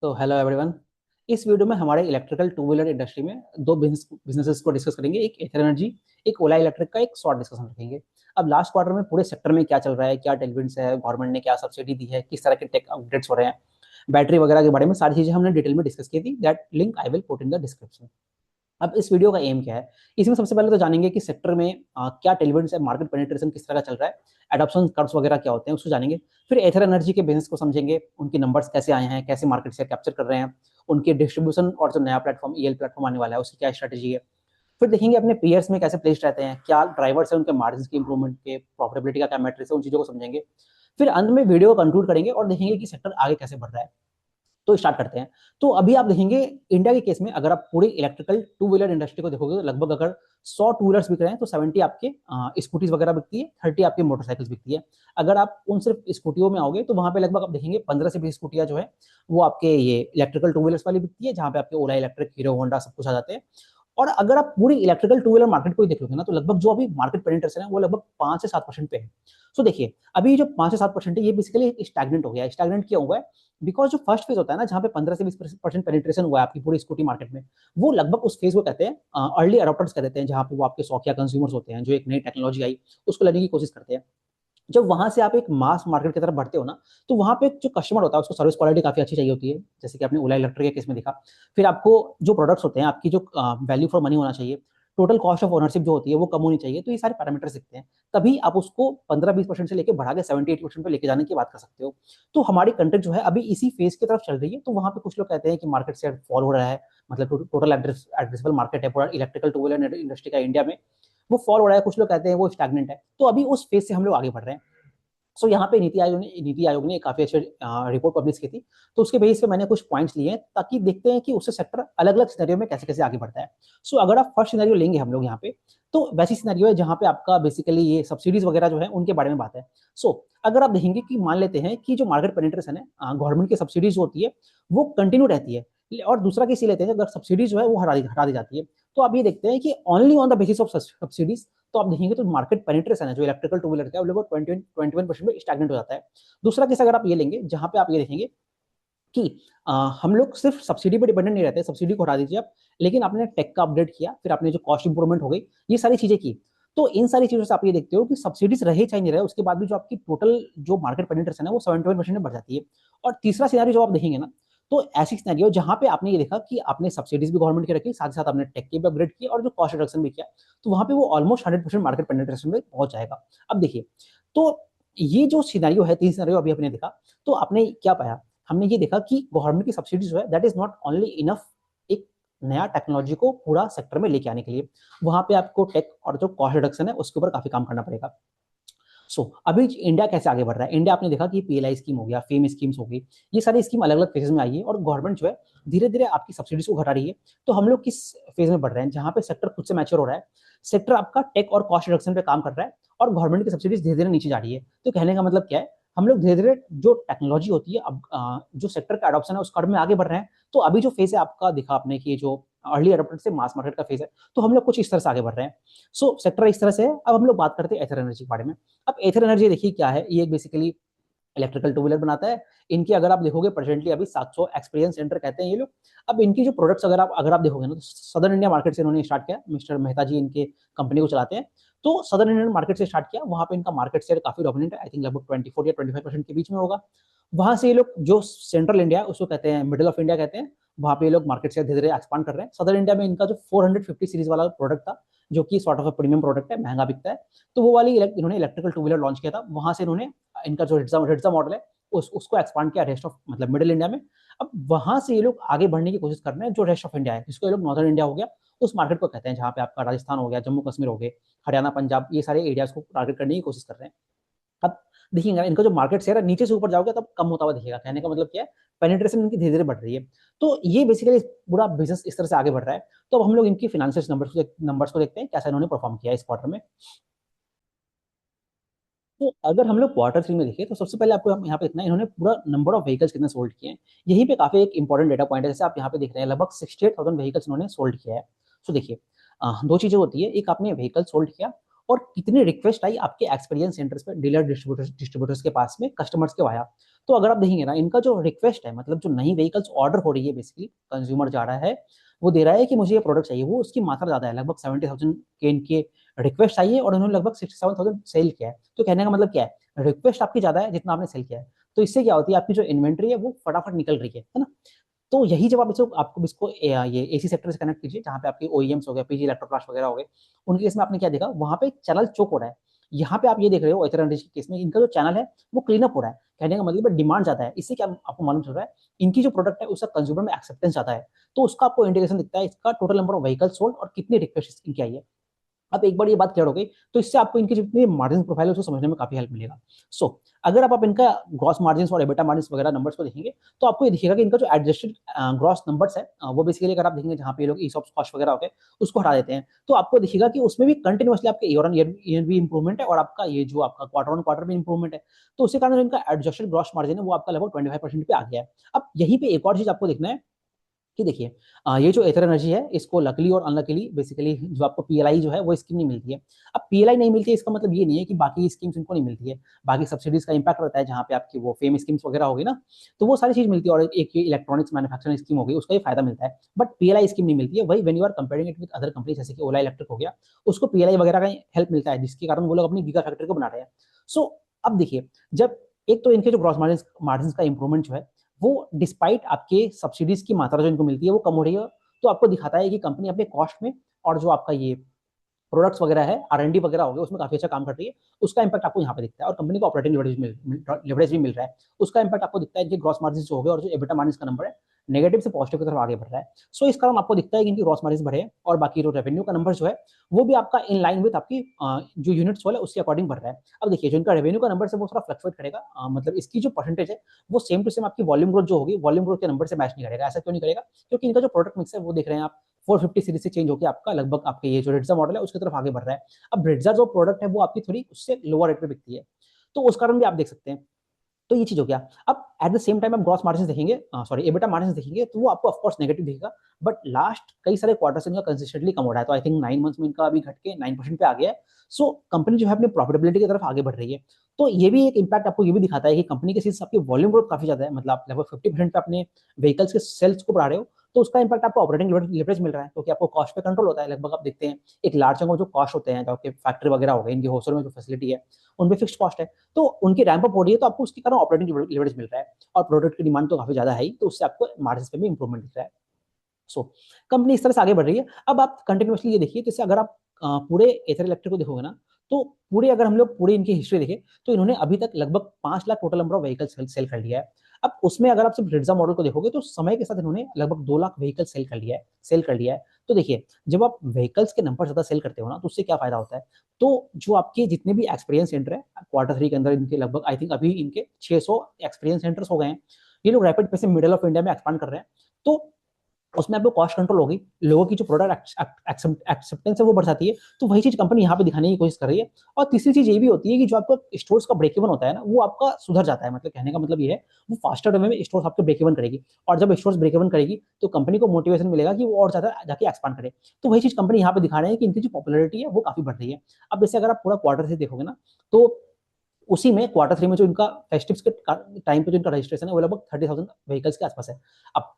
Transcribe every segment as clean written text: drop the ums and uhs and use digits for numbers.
तो hello everyone. इस video में हमारे इलेक्ट्रिकल टू व्हीलर इंडस्ट्री में दो बिजनेसेस को डिस्कस करेंगे। एक एथर एनर्जी, एक ओला इलेक्ट्रिक का एक शॉर्ट डिस्कशन रखेंगे। अब लास्ट क्वार्टर में पूरे सेक्टर में क्या चल रहा है, क्या टेलविंड्स है, गवर्नमेंट ने क्या सब्सिडी दी है, किस तरह के टेक अपग्रेड्स हो रहे हैं, बैटरी वगैरह के बारे में सारी चीजें हमने डिटेल में डिस्कस की थी। That link I will put in the description. अब इस वीडियो का एम क्या है, इसमें सबसे पहले तो जानेंगे कि सेक्टर में क्या टेलविंड्स है, मार्केट पेनिट्रेशन किस तरह का चल रहा है, एडॉप्शन कर्व्स वगैरह क्या होते हैं उसको जानेंगे। फिर एथर एनर्जी के बिजनेस को समझेंगे, उनके नंबर्स कैसे आए हैं, कैसे मार्केट शेयर कैप्चर कर रहे हैं, उनके डिस्ट्रीब्यूशन और जो नया प्लेटफॉर्म ईएल प्लेटफॉर्म आने वाला है उसकी क्या स्ट्रेटेजी है। फिर देखेंगे अपने पीयर्स में कैसे प्लेस्ड रहते हैं, क्या ड्राइवर्स है उनके मार्जिन की इंप्रूवमेंट के, प्रॉफिटेबिलिटी का क्या मैट्रिक्स है, उन चीजों को समझेंगे। फिर अंत में वीडियो को कंक्लूड करेंगे और देखेंगे कि सेक्टर आगे कैसे बढ़ रहा है। तो स्टार्ट करते हैं। तो अभी आप देखेंगे इंडिया के केस में, अगर आप पूरी इलेक्ट्रिकल टू व्हीलर इंडस्ट्री को देखोगे तो लगभग अगर 100 टू व्हीलर्स बिक रहे हैं तो 70 आपके स्कूटीज वगैरह बिकती है, 30 आपकी मोटरसाइकिल्स बिकती है। अगर आप उन सिर्फ स्कूटियों में आओगे तो वहां पे लगभग आप देखेंगे 15 से 20 स्कूटियां जो है वो आपके ये इलेक्ट्रिकल टू व्हीलर्स वाली बिकती है, जहां पे आपके ओला इलेक्ट्रिक, हीरो होंडा सब कुछ आ जाते हैं। और अगर आप पूरी इलेक्ट्रिकल टू व्हीलर मार्केट को ही देख लोगे ना तो लगभग जो अभी मार्केट पेनिट्रेशन है वो लगभग 5 से 7% पे है। सो देखिए अभी जो 5 से 7% है ये बेसिकली स्टैग्नेंट हो गया है। स्टैग्नेंट क्यों हुआ है? बिकॉज जो फर्स्ट फेज होता है ना, जहाँ पे 15 से 20% पेनिट्रेशन हुआ है आपकी पूरी स्कूटी मार्केट में, वो लगभग उस फेज को कहते हैं अर्ली अडॉप्टर्स कह देते हैं, जहाँ पे वो आपके शौकिया कंज्यूमर्स होते हैं जो एक नई टेक्नोलॉजी आई उसको लेने की कोशिश करते हैं। जब वहां से आप एक मास मार्केट की तरफ बढ़ते हो ना, तो वहां पे जो कस्टमर होता है उसको सर्विस क्वालिटी काफी अच्छी चाहिए होती है, जैसे कि आपने ओला इलेक्ट्रिक के केस में देखा। फिर आपको जो प्रोडक्ट्स होते हैं, आपकी जो वैल्यू फॉर मनी होना चाहिए, टोटल कॉस्ट ऑफ ओनरशिप जो होती है वो कम होनी चाहिए। तो ये सारे पैरामीटर्स दिखते हैं, तभी आप उसको 15-20% से लेकर बढ़ा के 70-80% पे लेके जाने की बात कर सकते हो। तो हमारी कंट्री जो है अभी इसी फेज की तरफ चल रही है। तो वहां पे कुछ लोग कहते हैं कि मार्केट शेयर फॉल हो रहा है, मतलब टोटल एड्रेसेबल मार्केट है पूरा इलेक्ट्रिकल टू व्हीलर इंडस्ट्री का इंडिया में, वो फॉल हो रहा है। कुछ लोग कहते हैं वो स्टैग्नेंट है। तो अभी उस फेज से हम लोग आगे बढ़ रहे हैं। सो यहाँ पे नीति आयोग ने काफी अच्छे रिपोर्ट पब्लिश की थी। तो उसके बेसिस पे मैंने कुछ पॉइंट्स लिए हैं ताकि देखते हैं कि उससे सेक्टर अलग अलग सिनेरियो में कैसे कैसे आगे बढ़ता है। सो अगर आप फर्स्ट सिनेरियो लेंगे हम लोग यहाँ पे, तो वैसी सिनेरियो है जहाँ पे आपका बेसिकली ये सब्सिडीज वगैरह जो है उनके बारे में बात है। सो अगर आप देखेंगे कि मान लेते हैं कि जो मार्केट पेनिट्रेशन है, गवर्नमेंट की सब्सिडीज होती है वो कंटिन्यू रहती है। और दूसरा केस ये लेते हैं अगर सब्सिडीज जो है वो हटा दी जाती है। तो आप ये देखते हैं कि only on the basis of subsidies, तो आप देखेंगे तो मार्केट पेनिट्रेशन है जो इलेक्ट्रिकल टू व्हीलर का है वो लगभग 21% में स्टैग्नेंट हो जाता है। दूसरा केस अगर आप ये लेंगे जहां पे आप ये देखेंगे कि हम लोग सिर्फ सब्सिडी पर डिपेंडेंट नहीं रहते, सब्सिडी को हटा दीजिए आप, लेकिन आपने टेक का अपडेट किया, फिर आपने जो कॉस्ट इंप्रूवमेंट हो गई, ये सारी चीजें की। तो इन सारी चीजों से आप ये देखते हो कि सब्सिडीज रहे चाहे नहीं रहे, उसके बाद भी जो आपकी टोटल जो मार्केट पेनिट्रेशन है वो 71% में बढ़ जाती है। और तीसरा सिनेरियो जो आप देखेंगे ना, तो ऐसी सिनेरियो जहां पे आपने ये देखा कि आपने सब्सिडीज भी गवर्नमेंट की रखी, साथ ही साथ आपने टेक के भी अपग्रेड किया और जो कॉस्ट रिडक्शन भी किया, तो वहां पे वो ऑलमोस्ट 100% मार्केट पेनिट्रेशन में पहुंच जाएगा। अब देखिए, तो ये जो सिनेरियो है, तीन सिनेरियो अभी अपने देखा, तो आपने क्या पाया? हमने ये देखा कि गवर्नमेंट की सब्सिडी जो है that is not only enough एक नया टेक्नोलॉजी को पूरा सेक्टर में लेके आने के लिए। वहां पे आपको टेक और जो कॉस्ट रिडक्शन है उसके ऊपर काफी काम करना पड़ेगा। अभी इंडिया कैसे आगे बढ़ रहा है? इंडिया आपने देखा कि पीएलआई स्कीम हो गया, फेम स्कीम्स हो गई, ये सारी स्कीम अलग अलग फेजेस में आई है और गवर्नमेंट जो है धीरे धीरे आपकी सब्सिडीज को घटा रही है। तो हम लोग किस फेज में बढ़ रहे हैं जहां पे सेक्टर खुद से मैच्योर हो रहा है, सेक्टर आपका टेक और कॉस्ट रिडक्शन पे काम कर रहा है और गवर्नमेंट की सब्सिडीज धीरे धीरे नीचे जा रही है। तो कहने का मतलब क्या है, हम लोग धीरे धीरे जो टेक्नोलॉजी होती है, अब जो सेक्टर का एडॉप्शन है उस कर्व में आगे बढ़ रहे हैं। तो अभी जो फेज है आपका देखा आपने कि जो अर्ली एडॉप्टर से मास मार्केट का फेज है, तो हम लोग कुछ इस तरह से आगे बढ़ रहे हैं। सेक्टर इस तरह से है। अब हम लोग बात करते हैं एथर एनर्जी के बारे में। अब एथर एनर्जी देखिए क्या है, ये बेसिकली इलेक्ट्रिकल टू व्हीलर बनाता है। इनकी अगर आप देखोगे प्रेजेंटली अभी 700 एक्सपीरियंस सेंटर कहते हैं ये लोग। अब इनकी जो प्रोडक्ट्स अगर आप देखोगे ना, तो सदर्न इंडिया मार्केट से इन्होंने स्टार्ट किया, मिस्टर मेहता जी इनके कंपनी को चलाते हैं। तो सदर्न इंडियन मार्केट से स्टार्ट किया, वहां पे इनका मार्केट शेयर काफी डोमिनेंट है, आई थिंक लगभग 24 या 25% के बीच में होगा। वहां से ये लोग जो सेंट्रल इंडिया उसको कहते हैं, मिडिल ऑफ इंडिया कहते हैं, वहां पे ये लोग मार्केट शेयर धीरे धीरे एक्सपांड कर रहे हैं। सदर्न इंडिया में इनका जो 450 सीरीज वाला प्रोडक्ट था, जो कि sort of a premium product है, महंगा बिकता है, तो वो वाली इन्होंने इलेक्ट्रिकल टू व्हीलर लॉन्च किया था। वहां से इन्होंने इनका जो रिट्जा मॉडल है उसको एक्सपांड किया रेस्ट ऑफ मतलब मिडिल इंडिया में। अब वहां से ये लोग आगे बढ़ने की कोशिश कर रहे हैं जो रेस्ट ऑफ इंडिया है, जिसको ये लोग नॉर्दर्न इंडिया हो गया, उस मार्केट को कहते हैं, जहाँ पे आपका राजस्थान हो गया, जम्मू कश्मीर हो गए, हरियाणा, पंजाब, ये सारे एरियाज को टारगेट करने की कोशिश कर रहे हैं। अब देखिएगा इनका जो मार्केट शेयर है नीचे से ऊपर जाओगे तब कम होता हुआ दिखेगा। कहने का मतलब क्या है, पेनिट्रेशन इनकी धीरे धीरे बढ़ रही है। तो ये बेसिकली पूरा बिजनेस इस तरह से आगे बढ़ रहा है। तो अब हम लोग इनकी फाइनेंशियल नंबर्स को देखते हैं, कैसा इन्होंने परफॉर्म किया इस क्वार्टर में। तो अगर हम लोग क्वार्टर थ्री में देखें तो सबसे पहले आपको यहाँ पे इतना, इन्होंने पूरा नंबर ऑफ व्हीकल्स कितने सोल्ड किए हैं, यहीं पे काफी एक इंपॉर्टेंट डेटा पॉइंट है। जैसे आप यहाँ पे देख रहे हैं लगभग 68,000 व्हीकल्स इन्होंने सोल्ड किया है। तो देखिए दो चीजें होती है, एक आपने व्हीकल सोल्ड किया और कितनी रिक्वेस्ट आई आपके एक्सपीरियंस सेंटर्स पे, डीलर डिस्ट्रीब्यूटर्स के पास में, कस्टमर्स के वाया। तो अगर आप देखेंगे ना, इनका जो रिक्वेस्ट है, मतलब जो नई व्हीकल्स ऑर्डर हो रही है, बेसिकली कंज्यूमर जा रहा है, वो दे रहा है कि मुझे ये प्रोडक्ट चाहिए, वो उसकी मात्रा ज्यादा है, लगभग 70,000 के इनके रिक्वेस्ट आई है और उन्होंने लगभग 67,000 सेल किया है। तो कहने का मतलब क्या है, रिक्वेस्ट आपकी ज्यादा है जितना आपने सेल किया है। तो इससे क्या होती है, आपकी जो इन्वेंट्री है वो फटाफट निकल रही है ना। तो यही जब आप इसको आपको इसको ये एसी सेक्टर से कनेक्ट कीजिए, जहाँ पे आपके ओईएम्स हो गए, पीजी इलेक्ट्रोप्लास्ट वगैरह हो गए, उनके केस में आपने क्या देखा, वहां पे चैनल चोक हो रहा है। यहाँ पे आप ये देख रहे हो एथर एनर्जी के केस में, इनका जो चैनल है वो क्लीन अप हो रहा है। कहने का मतलब है डिमांड ज्यादा है। इससे क्या आपको मालूम चल रहा है, इनकी जो प्रोडक्ट है उसका कंज्यूमर में एक्सेप्टेंस ज्यादा है। तो उसका आपको इंडिकेशन दिखता है, इसका total number of vehicle sold और कितनी रिक्वेस्ट इनकी आई है। अब एक बार ये बात क्लियर हो गई, तो इससे आपको इनकी जितनी मार्जिन प्रोफाइल है उसको समझने में काफी हेल्प मिलेगा। सो अगर आप इनका ग्रॉस मार्जिन और एबिटा मार्जिन वगैरह नंबर्स को देखेंगे, तो आपको ये दिखेगा कि इनका जो एडजस्टेड ग्रॉस नंबर्स है, वो बेसिकली अगर आप देखेंगे जहाँ पे लोग ईसॉप्स कॉस्ट वगैरह होते हैं उसको हटा देते हैं, तो आपको दिखेगा कि उसमें भी कंटिन्यूअसली आपके ईयर ऑन ईयर भी इंप्रूवमेंट है और आपका ये जो आपका क्वार्टर ऑन क्वार्टर भी इंप्रूवमेंट है। तो उसी कारण इनका एडजस्टेड ग्रॉस मार्जिन है वो आपका लगभग 25% पे आ गया है। अब यहीं पे एक और चीज आपको देखना है कि देखिए, ये जो एथर एनर्जी है, इसको लकली और अनलकली बेसिकली जो आपको पीएलआई जो है वो स्कीम नहीं मिलती है। अब पीएलआई नहीं मिलती है इसका मतलब ये नहीं है कि बाकी स्कीम्स इनको नहीं मिलती है। बाकी सब्सिडीज का इंपैक्ट रहता है, जहाँ पे आपकी वो फेम स्कीम्स वगैरह होगी ना, तो वो सारी चीज मिलती है। और एक ये इलेक्ट्रॉनिक्स मैन्युफैक्चरिंग स्कीम होगी, उसका ये फायदा मिलता है, बट पीएलआई स्कीम नहीं मिलती है। वही when you are comparing it with other company, जैसे कि ओला इलेक्ट्रिक हो गया, उसको पीएलआई वगैरह का हेल्प मिलता है, जिसके कारण वो लोग अपनी गीगा फैक्ट्री को बना रहे हैं। सो अब देखिए, जब एक तो इनके जो ग्रॉस मार्जिन का इंप्रूवमेंट जो है, वो डिस्पाइट आपके सब्सिडीज की मात्रा जो इनको मिलती है वो कम हो रही है, तो आपको दिखाता है कि कंपनी अपने कॉस्ट में और जो आपका ये प्रोडक्ट्स वगैरह है, आर&डी वगैरह हो गया, उसमें काफी अच्छा काम कर रही है। उसका इंपैक्ट आपको यहाँ पे दिखता है। और कंपनी को ऑपरेटिंग लेवरेज भी मिल रहा है, उसका इंपैक्ट आपको दिखता है। इनके ग्रॉस मार्जिन जो हो गए और जो एबिटा मार्जिन का नंबर है, नेगेटिव से पॉजिटिव की तरफ आगे बढ़ रहा है। सो इस कारण आपको दिखता है कि इनकी ग्रॉस मार्जिन बढ़े हैं और बाकी जो रेवेन्यू का नंबर जो है वो भी आपका इन लाइन विद आपकी जो यूनिट्स वाला है उसके अकॉर्डिंग बढ़ रहा है। अब देखिए, जो इनका रेवेन्यू का नंबर है वो थोड़ा फ्लक्चुएट करेगा, मतलब इसकी जो परसेंटेज है वो सेम टू सेम आपकी वॉल्यूम ग्रोथ जो होगी, वॉल्यूम ग्रोथ के नंबर से मैच नहीं करेगा। ऐसा क्यों नहीं करेगा, क्योंकि इनका जो प्रोडक्ट मिक्स है वो देख रहे हैं आप, 450 सीरीज से चेंज होकर आपका लगभग आपके ये जो रेडजा मॉडल है उसकी तरफ आगे बढ़ रहा है। अब ब्रिड्जा जो प्रोडक्ट है वो आपकी थोड़ी उससे लोअर रेट पे बिकती है, तो उस कारण भी आप देख सकते हैं। तो ये चीज हो गया। अब एट द सेम टाइम आप ग्रॉस मार्जिन देखेंगे, सॉरी एबिटा मार्जिन देखेंगे, तो वो आपको ऑफ कोर्स नेगेटिव दिखेगा, बट लास्ट कई सारे क्वार्टर से इनका कंसिस्टेंटली कम हो रहा है। तो आई थिंक 9 मंथ्स में इनका अभी घट के 9% पे आ गया है। सो कंपनी जो है अपनी प्रॉफिटेबिलिटी की तरफ आगे बढ़ रही है। तो ये भी एक इंपैक्ट आपको ये भी दिखाता है कि कंपनी के सीज आपकी वॉल्यूम ग्रोथ काफी ज्यादा है, मतलब आप लगभग 50% पे अपने व्हीकल्स के सेल्स को बढ़ा रहे हो, तो उसका इंपैक्ट आपको ऑपरेटिंग लेवरेज मिल रहा है, क्योंकि आपको कॉस्ट पे कंट्रोल होता है। लगभग आप देखते हैं एक लार्ज चंक जो कॉस्ट होते हैं, जो आपके फैक्ट्री वगैरह हो गए, इनके होस्टर में जो फैसिलिटी है उनपे फिक्स्ड कॉस्ट है, तो उनकी रैंप अप हो रही है, तो आपको उसके कारण ऑपरेटिंग लेवरेज मिल रहा है। और प्रोडक्ट की डिमांड तो काफी ज्यादा है ही, तो उससे आपको मार्जिन पे भी इंप्रूवमेंट दिख रहा है। सो कंपनी इस तरह से आगे बढ़ रही है। अब आप कंटिन्यूअसली ये देखिए, जैसे अगर आप पूरे एथर इलेक्ट्रिक को देखोगे ना, तो पूरे अगर हम लोग पूरी इनकी हिस्ट्री देखें, तो इन्होंने अभी तक लगभग 5 lakh total number of vehicle sale कर लिया है। अब उसमें अगर आप सिर्फ रिड्जा मॉडल को देखोगे, तो समय के साथ इन्होंने लगभग 2 लाख व्हीकल सेल कर लिया है। तो देखिए, जब आप व्हीकल्स के नंबर ज्यादा सेल करते हो ना, तो उससे क्या फायदा होता है, तो जो आपके जितने भी एक्सपीरियंस सेंटर है, Q3 के अंदर इनके लगभग आई थिंक अभी इनके 600 एक्सपीरियंस सेंटर्स हो गए हैं। ये लोग रैपिड पेस से मिडल ऑफ इंडिया में एक्सपांड कर रहे हैं। तो उसमें आपको कॉस्ट कंट्रोल होगी, लोगों की जो प्रोडक्ट एक्सेप्टेंस है वो बढ़ जाती है। तो वही चीज कंपनी यहाँ पे दिखाने की कोशिश कर रही है। और तीसरी चीज ये भी होती है कि जो आपका स्टोर्स का ब्रेक इवन होता है ना, वो आपका सुधर जाता है। मतलब कहने का मतलब ये है, वो फास्टर वे में स्टोर्स आपके ब्रेक इवन करेगी, और जब स्टोर्स ब्रेक इवन करेगी तो कंपनी को मोटिवेशन मिलेगा कि वो और ज्यादा जाके एक्सपांड करे। तो वही चीज कंपनी यहाँ पे दिखा रहे हैं कि इनकी जो पॉपुलरिटी है वो काफी बढ़ रही है। अब जैसे अगर आप पूरा क्वार्टर से देखोगे ना, तो उसी में Q3 में जो इनका फेस्टिव के टाइम पे जो इनका रजिस्ट्रेशन है वो लगभग 30,000 व्हीकल्स के आसपास है। अब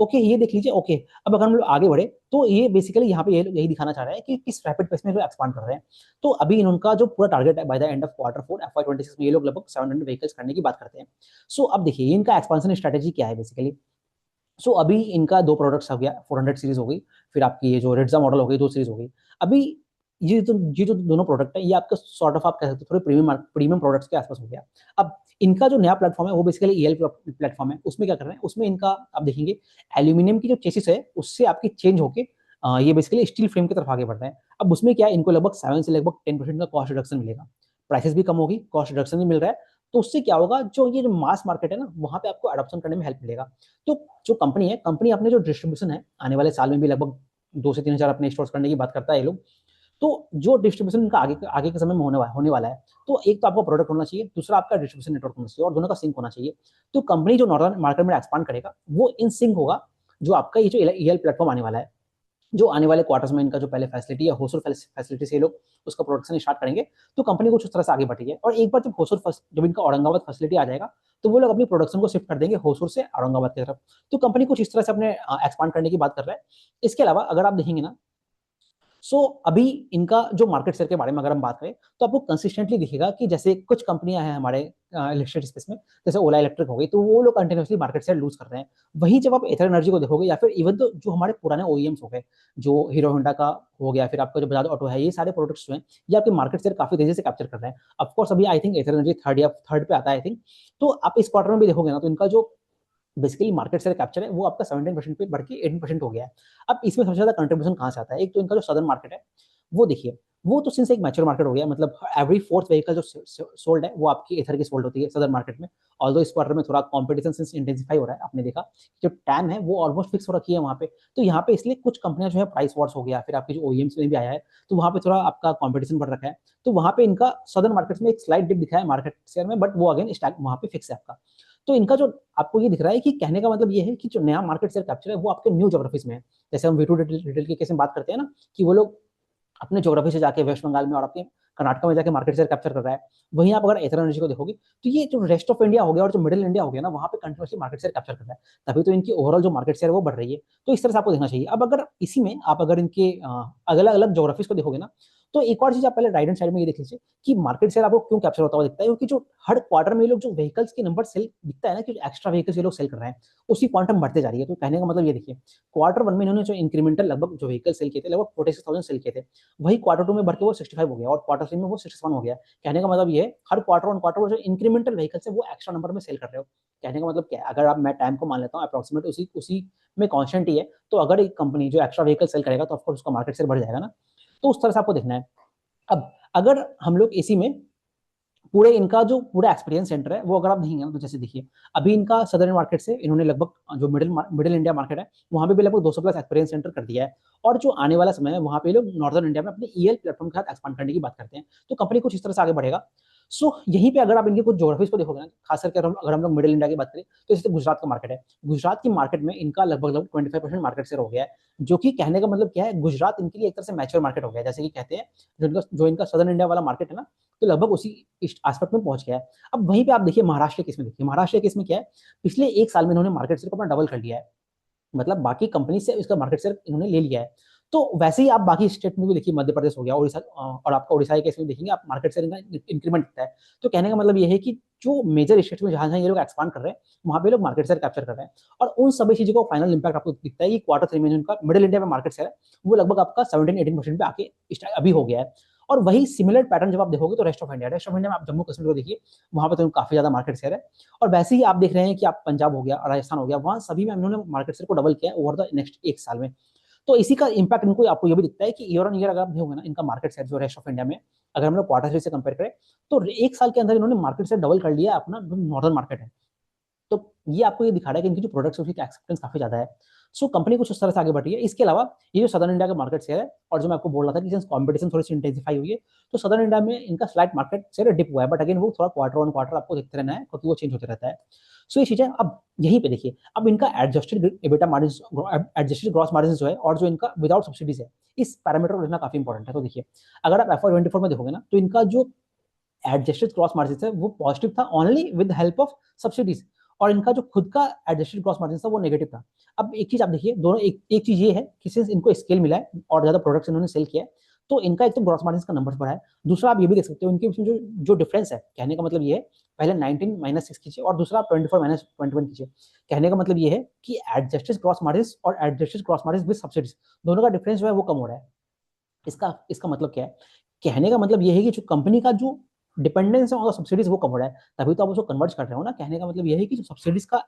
ओके, ये देख लीजिए। ओके, अब अगर हम लोग आगे बढ़े, तो ये बेसिकली यहाँ पे यही दिखाना चाह रहा है कि किस रैपिड पेस में जो एक्सपांड कर रहे हैं। तो अभी इनका जो पूरा टारगेट है by the end of Q4 FY26 में, ये लोग लगभग 700 व्हीकल्स करने की बात करते हैं। सो अब देखिए इनका एक्सपांशन स्ट्रेटेजी क्या है बेसिकली। सो अभी इनका 2 प्रोडक्ट्स हो गया, 400 सीरीज हो गई, फिर आपकी ये जो रेडजा मॉडल हो गई, 2 सीरीज हो गई। अभी ये जो दोनों प्रोडक्ट है, ये आपका सॉर्ट ऑफ आप कह सकते हो थोड़े प्रीमियम प्रोडक्ट्स के आसपास हो गया। अब इनका जो नया प्लेटफॉर्म है वो बेसिकली ईएल प्लेटफॉर्म है। उसमें क्या कर रहे हैं, उसमें इनका आप देखेंगे एल्यूमिनियम की जो चेसिस है उससे आपकी चेंज होके ये बेसिकली स्टील फ्रेम की तरफ आगे बढ़ रहे हैं। अब उसमें क्या है, इनको लगभग 7 से लगभग 10% का कॉस्ट रिडक्शन मिलेगा, प्राइसेस भी कम होगी, कॉस्ट रिडक्शन भी मिल रहा है। तो उससे क्या होगा, जो ये जो मास मार्केट है ना, वहां पे आपको अडॉप्शन करने में हेल्प मिलेगा। तो जो कंपनी है, कंपनी अपने जो डिस्ट्रीब्यूशन है आने वाले साल में भी लगभग 2 से 3 हजार अपने स्टोर्स करने की बात करता है ये लोग। तो जो डिस्ट्रीब्यूशन इनका आगे के समय में होने वाला है, तो एक तो आपका प्रोडक्ट होना चाहिए, दूसरा आपका डिस्ट्रीब्यूशन नेटवर्क होना चाहिए, और दोनों का सिंक होना चाहिए। तो कंपनी जो नॉर्दर्न मार्केट में एक्सपांड करेगा वो इन सिंक होगा जो आपका ये जो ईएल प्लेटफॉर्म आने वाला है। जो आने वाले क्वार्टर्स में इनका जो पहले फैसिलिटी है होसुर फैसिलिटी से ये लोग उसका प्रोडक्शन स्टार्ट करेंगे, तो कंपनी कुछ उस तरह से आगे बढ़ी है। और एक बार जब इनका औरंगाबाद फैसिलिटी आ जाएगा, तो वो लोग अपनी प्रोडक्शन को शिफ्ट कर देंगे होसुर से औरंगाबाद की तरफ। तो कंपनी कुछ इस तरह से अपने एक्सपांड करने की बात कर रहा है। इसके अलावा अगर आप देखेंगे ना, अभी इनका जो मार्केट शेयर के बारे में अगर हम बात करें, तो आपको कंसिस्टेंटली दिखेगा कि जैसे कुछ कंपनियां हैं हमारे लिस्टेड स्पेस में, जैसे ओला इलेक्ट्रिक हो गई, तो वो लोग कंटिन्यूसली मार्केट शेयर लूज कर रहे हैं। वहीं जब आप एथर एनर्जी को देखोगे, या फिर इवन तो जो हमारे पुराने ओईएम्स हो गए, जो हीरो होंडा का हो गया, फिर आपका जो बजाज ऑटो है, ये सारे प्रोडक्ट्स जो हैं, ये आपके मार्केट शेयर काफी तेजी से कैप्चर कर रहे हैं। ऑफकोर्स अभी I think Ather Energy third पे आता है आई थिंक। तो आप इस क्वार्टर में भी देखोगे ना, तो इनका जो बेसिकली मार्केट शेयर कैप्चर है वो आपका 17% पे बढ़ के 18% हो गया है। अब इसमें सबसे ज्यादा कंट्रीब्यूशन कहाँ से आता है? एक तो इनका जो सदर्न मार्केट है, वो देखिए, वो तो सिंस एक मैच्योर मार्केट हो गया, मतलब एवरी फोर्थ व्हीकल जो सोल्ड है वो आपकी एथर की सोल्ड होती है सदर्न मार्केट में। ऑल्दो इस क्वार्टर में थोड़ा कंपटीशन सिंस इंटेंसिफाई हो रहा है, आपने देखा जो टैम है वो ऑलमोस्ट फिक्स हो रखी है वहाँ पे। तो यहाँ पे इसलिए कुछ कंपनियां जो है प्राइस वॉर्स हो गया, फिर आपके जो ओईएम्स में भी आया है, तो वहाँ पे थोड़ा आपका कॉम्पिटिशन बढ़ रखा है। तो वहाँ पे इनका सदर्न मार्केट में एक स्लाइड डिप दिखा है मार्केट शेयर में, बट वो अगेन स्टैक वहाँ पे फिक्स है आपका। तो इनका जो आपको ये दिख रहा है कि कहने का मतलब ये है कि जो नया मार्केट शेयर कैप्चर है वो आपके न्यू ज्योग्राफीज में है। जैसे हम वी2 रिटेल के केस में बात करते हैं ना, कि वो लोग अपने ज्योग्राफी से जाके वेस्ट बंगाल में और अपने कर्नाटक में जाके मार्केट शेयर कैप्चर कर रहा है। वहीं आप अगर एथर एनर्जी को देखोगे, तो ये जो रेस्ट ऑफ इंडिया हो गया और जो मिडिल इंडिया हो गया ना, वहाँ पे कंटिन्यूसली मार्केट शेयर कैप्चर कर रहा है। तभी तो इनकी ओवरऑल जो मार्केट शेयर है वो बढ़ रही है। तो इस तरह से आपको देखना चाहिए। अब अगर इसी में आप अगर इनके अलग अलग ज्योग्राफीज को देखोगे ना, तो एक और चीज आप पहले राइट हैंड साइड में ये देख लीजिए कि मार्केट शेयर आपको क्यों कैप्चर होता हुआ दिखता है। क्योंकि जो हर क्वार्टर में ये लोग जो व्हीकल्स के नंबर सेल दिखता है ना, कि एक्स्ट्रा व्हीकल्स ये लोग सेल कर रहे हैं, उसी क्वांटम बढ़ते जा रही है। तो कहने का मतलब ये देखिए, क्वार्टर वन में इन्होंने जो इंक्रीमेंटल लगभग जो व्हीकल सेल किए थे, लगभग 46,000 सेल किए थे, वही क्वार्टर टू में बढ़ के वो 65 हो गया और क्वार्टर थ्री में वो 61 हो गया। कहने का मतलब ये है, हर क्वार्टर वन क्वार्टर जो इंक्रीमेंटल व्हीकल्स है वो एक्स्ट्रा नंबर में सेल कर रहे हो। कहने का मतलब क्या है, अगर आप मैं टाइम को मान लेता हूँ अप्रोक्सीमेट उसी उसी में कॉन्स्टेंट ही है, तो अगर एक कंपनी जो एक्स्ट्रा व्हीकल सेल करेगा, तो ऑफकोर्स उसका मार्केट शेयर बढ़ जाएगा ना। तो उस तरह से आपको देखना है। अब अगर हम लोग इसी में पूरे इनका जो पूरा एक्सपीरियंस सेंटर है वो अगर आप देखेंगे ना, तो जैसे देखिए, अभी इनका सदर्न मार्केट से इन्होंने लगभग जो मिडिल इंडिया मार्केट है, वहां पे भी लगभग 200 प्लस एक्सपीरियंस सेंटर कर दिया है। और जो आने वाला समय है, वहां पे लोग नॉर्दर्न इंडिया में अपने ईएल प्लेटफॉर्म के साथ एक्सपांड करने की बात करते हैं। तो कंपनी कुछ इस तरह से आगे बढ़ेगा। यहीं पे अगर आप इनके कुछ ज्योग्राफीज को देखोगे ना, खास करके अगर हम लोग मिडिल इंडिया की बात करें, तो जैसे गुजरात का मार्केट है, गुजरात की मार्केट में इनका लगभग 25% मार्केट शेयर हो गया है। जो कि कहने का मतलब क्या है, गुजरात इनके लिए एक तरह से मैच्योर मार्केट हो गया है, जैसे कि कहते हैं जो इनका सदर्न इंडिया वाला मार्केट है ना, तो लगभग उसी एस्पेक्ट में पहुंच गया है। अब वहीं पे आप देखिए महाराष्ट्र केस में, देखिए महाराष्ट्र केस में क्या है, पिछले एक साल में इन्होंने मार्केट शेयर को अपना डबल कर लिया है। मतलब बाकी कंपनी से इसका मार्केट शेयर इन्होंने ले लिया है। तो वैसे ही आप बाकी स्टेट में भी देखिए, मध्य प्रदेश हो गया, उड़ीसा, और आपका उड़ीसा के केस में देखेंगे आप, मार्केट शेयर इंक्रीमेंट दिखता है। तो कहने का मतलब ये है कि जो मेजर स्टेट में जहां जहां ये लोग एक्सपांड कर रहे हैं, वहां पे लोग मार्केट शेयर कैप्चर कर रहे हैं। और उन सभी चीजों का फाइनल इंपैक्ट आपको दिखता है कि क्वार्टर थ्री में उनका मिडिल इंडिया में मार्केट शेयर है, वो लगभग आपका 17-18% पे आके अभी हो गया है। और वही सिमिलर पैटर्न जब आप देखोगे तो रेस्ट ऑफ इंडिया में आप जम्मू कश्मीर को देखिए, वहां पे तो काफी ज्यादा मार्केट शेयर है। और वैसे ही आप देख रहे हैं कि आप पंजाब हो गया, राजस्थान हो गया, वहां सभी में उन्होंने मार्केट शेयर को डबल किया ओवर द नेक्स्ट एक साल में। तो इसी का इंपैक्ट इनको आपको ये भी दिखता है कि ईयर ऑन ईयर अगर आप देखोगे ना, इनका मार्केट शेयर जो रेस्ट ऑफ इंडिया में, अगर हम लोग क्वार्टर थ्री से कंपेयर करें, तो एक साल के अंदर इन्होंने मार्केट शेयर डबल कर लिया अपना नॉर्दर्न मार्केट है। तो ये आपको ये दिखा रहा है कि इनकी जो प्रोडक्ट्स है उसकी एक्सेप्टेंस काफी ज्यादा है। कंपनी कुछ उस तरह से आगे बढ़ी है। इसके अलावा ये जो सदर्न इंडिया का मार्केट शेयर है, और जो मैं आपको बोल रहा था कि कॉम्पिटिशन थोड़ी सी इंटेंसिफाई हुई है, तो सदर्न इंडिया में इनका स्लाइट मार्केट शेयर डिप हुआ है, बट अगेन वो थोड़ा क्वार्टर ऑन क्वार्टर आपको देखते रहना है, क्योंकि वो चेंज होते रहता है। ये चीजें अब यहीं पे देखिए, अब इनका adjusted EBITDA margin, adjusted gross margin जो है, और जो इनका विदाउट सब्सिडीज है, इस पैरामीटर को देखना काफी इंपॉर्टेंट है। तो देखिए, अगर आप FY24 में देखोगे ना, तो इनका जो एडजस्टेड ग्रॉस मार्जिन है वो पॉजिटिव था only with help of subsidies, और इनका जो खुद का एडजस्टेड ग्रॉस मार्जिन था वो नेगेटिव था। अब एक चीज आप देखिए, दोनों एक चीज ये है कि सिंस इनको स्केल मिला है और ज्यादा प्रोडक्ट्स इन्होंने सेल किया है, तो इनका एक तो ग्रॉस मार्जिन का नंबर बढ़ा है। दूसरा आप ये भी देख सकते हो इनके बीच में जो डिफरेंस है, कहने का मतलब ये है, पहले 19 माइनस 6 कीजिए और दूसरा 24 माइनस 21 कीजिए। कहने का मतलब ये है कि एडजस्टेड ग्रॉस मार्जिन और adjusted gross margin with subsidies, दोनों का डिफरेंस जो है वो कम हो रहा है। इसका इसका मतलब क्या है? कहने का मतलब ये है कि जो कंपनी का जो डिपेंडेंस है ऑन सब्सिडीज वो कम हो रहा है, तभी तो आप उसको कन्वर्ट कर रहे हो ना। कहने का मतलब ये है कि जो सब्सिडीज का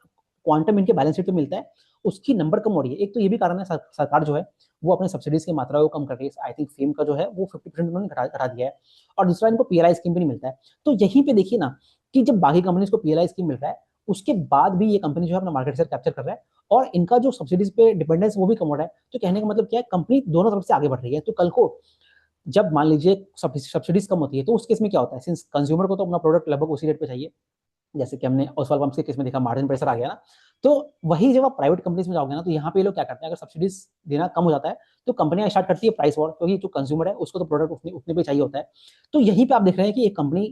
क्वांटम इनके बैलेंस शीट पे मिलता है, उसकी नंबर कम हो रही है। एक तो ये भी कारण है, सरकार जो है वो अपने सब्सिडीज की मात्रा को कम कर रही है। आई थिंक फेम का जो है वो 50% उन्होंने घटा दिया है। और दूसरा, इनको पीएलआई स्कीम भी नहीं मिलता है। तो यहीं पे देखिए ना, कि जब बाकी कंपनीज को पीएलआई स्कीम मिल रहा है, उसके बाद भी ये कंपनी जो है अपना मार्केट शेयर कैप्चर कर रहा है, और इनका जो सब्सिडीज पे डिपेंडेंस वो भी कम हो रहा है। तो कहने का मतलब क्या है, कंपनी दोनों तरफ से आगे बढ़ रही है। तो कल को जब मान लीजिए सब्सिडीज कम होती है, तो उस केस में क्या होता है, सिंस कंज्यूमर को तो अपना प्रोडक्ट लगभग उसी रेट पे चाहिए, जैसे कि हमने ओसवाल पंप्स के केस में देखा, मार्जिन प्रेशर आ गया ना, तो वही जब आप प्राइवेट कंपनीज में जाओगे ना, तो यहाँ पे ये लोग क्या करते हैं, अगर सब्सिडीज देना कम हो जाता है तो कंपनियां स्टार्ट करती है प्राइस वॉर, क्योंकि जो कंज्यूमर है उसको तो प्रोडक्ट उतने उतने पे चाहिए होता है। तो यहीं पे आप देख रहे हैं कि एक कंपनी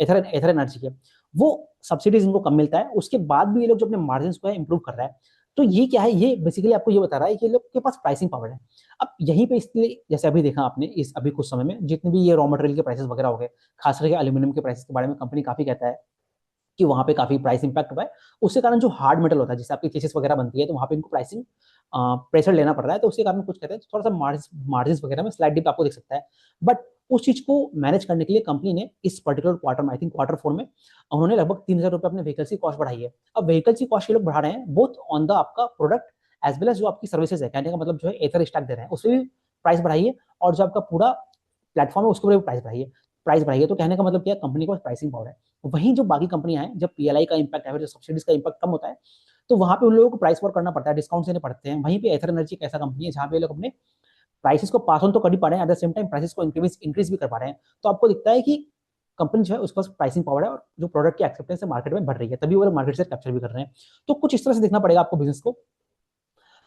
एथर एनर्जी है, वो सब्सिडीज इनको कम मिलता है, उसके बाद भी ये लोग जो अपने मार्जिन को है इंप्रूव कर रहा है। तो ये क्या है, ये बेसिकली आपको ये बता रहा है कि ये लोग के पास प्राइसिंग पावर है। अब यहीं पे इसलिए जैसे अभी देखा आपने, इस अभी कुछ समय में जितने भी ये रॉ मटेरियल के प्राइसेस वगैरह हो गए, खास करके एल्यूमिनियम के प्राइसेस के बारे में कंपनी काफी कहता है कि वहाँ पे काफी प्राइस इंपैक्ट हुआ है। उसके कारण जो हार्ड मेटल होता है, जैसे आपकी चेसिस वगैरह बनती है, तो वहाँ पे इनको प्राइसिंग प्रेशर लेना पड़ रहा है, तो उसके कारण कुछ कहते हैं थोड़ा सा मार्जिन वगैरह में स्लाइड डिप आपको दिख सकता है। बट उस चीज को मैनेज करने के लिए कंपनी ने इस पर्टिकुलर क्वार्टर में, आई थिंक क्वार्टर 4 में, उन्होंने लगभग 3,000 रुपये अपने व्हीकल्स की कॉस्ट बढ़ाई है। अब व्हीकल्स की कॉस्ट ये लोग बढ़ा रहे हैं बोथ ऑन द आपका प्रोडक्ट एज वेल एज जो आपकी सर्विसेज है, कहने का मतलब जो है एथर स्टैक दे रहे हैं उसमें भी प्राइस बढ़ाई है, और जो आपका पूरा प्लेटफॉर्म है उसके ऊपर भी प्राइस बढ़ाई है। तो कहने का मतलब क्या है, कंपनी के पास प्राइसिंग पावर है। वहीं जो बाकी कंपनियां हैं, जब पीएलआई का इंपैक्ट है, जो सब्सिडीज का इंपैक्ट कम होता है, तो वहां पे उन लोगों को प्राइस वॉर करना पड़ता है, डिस्काउंट देने पड़ते हैं। वहीं पे एथर एनर्जी एक ऐसा कंपनी है जहां पे लोग अपने प्राइसेस को पास ऑन तो कर ही पा रहे हैं, at the same time prices को इंक्रीज भी कर पा रहे हैं। तो आपको दिखता है कि कंपनी जो है उसके पास प्राइसिंग पावर है, और जो प्रोडक्ट की एक्सेप्टेंस है मार्केट में बढ़ रही है, तभी वो लोग मार्केट से कैप्चर भी कर रहे हैं। तो कुछ इस तरह से देखना पड़ेगा आपको बिजनेस को।